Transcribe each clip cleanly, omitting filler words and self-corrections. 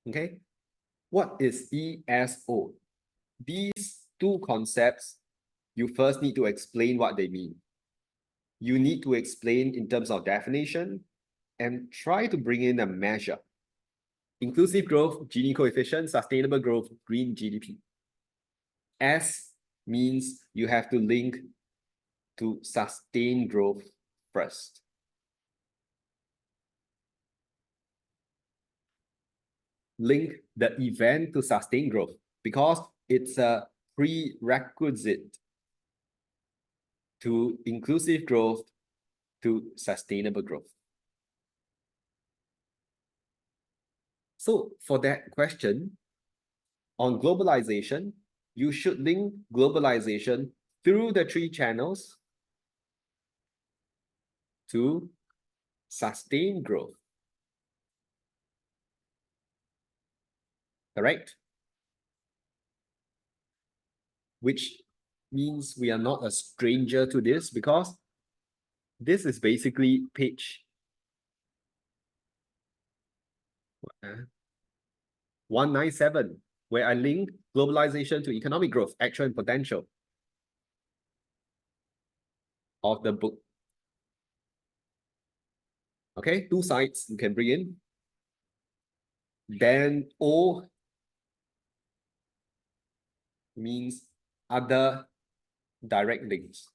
Okay, what is ESO? These two concepts, you first need to explain what they mean. You need to explain in terms of definition and try to bring in a measure. Inclusive growth, Gini coefficient, sustainable growth, green GDP. S means you have to link to sustained growth first. Link the event to sustained growth because it's a prerequisite to inclusive growth to sustainable growth. So for that question on globalization, you should link globalization through the three channels to sustained growth. Correct? Which means we are not a stranger to this because this is basically page 197, where I link globalization to economic growth, actual and potential of the book. Okay, two sides you can bring in. Then O means other direct links.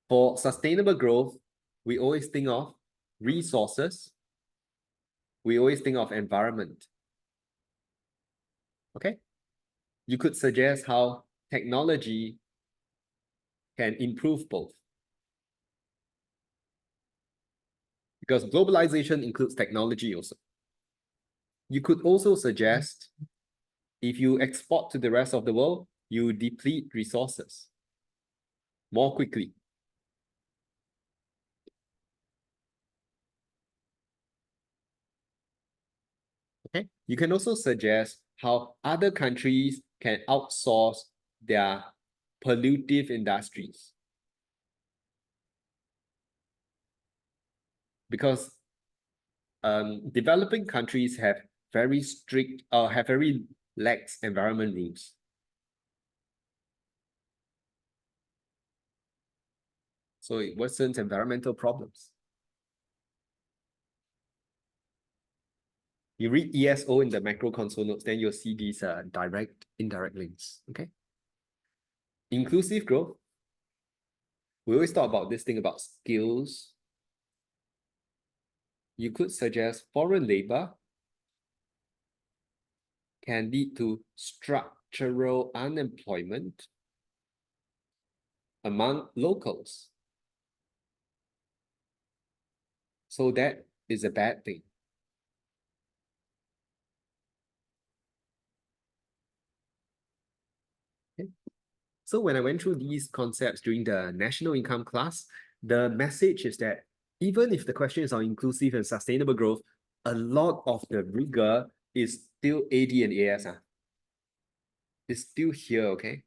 For sustainable growth, we always think of resources. We always think of environment. Okay? You could suggest how technology can improve both. Because globalization includes technology also. You could also suggest if you export to the rest of the world, you deplete resources more quickly. Okay. You can also suggest how other countries can outsource their pollutive industries. Because developing countries have very strict have very lax environment rules. So it worsens environmental problems. You read ESO in the macro console notes, then you'll see these direct, indirect links. Okay. Inclusive growth. We always talk about this thing about skills. You could suggest foreign labor can lead to structural unemployment among locals. So that is a bad thing. Okay. So when I went through these concepts during the national income class, the message is that even if the question is on inclusive and sustainable growth, a lot of the rigor is still AD and AS. It's still here, okay?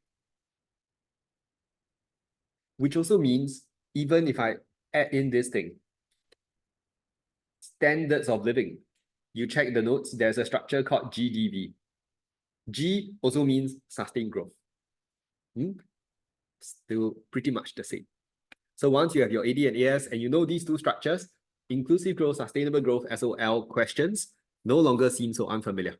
Which also means, even if I add in this thing, standards of living, you check the notes, there's a structure called GDV. G also means sustained growth. Still pretty much the same. So once you have your AD and AS and you know these two structures, inclusive growth, sustainable growth, SOL questions no longer seem so unfamiliar.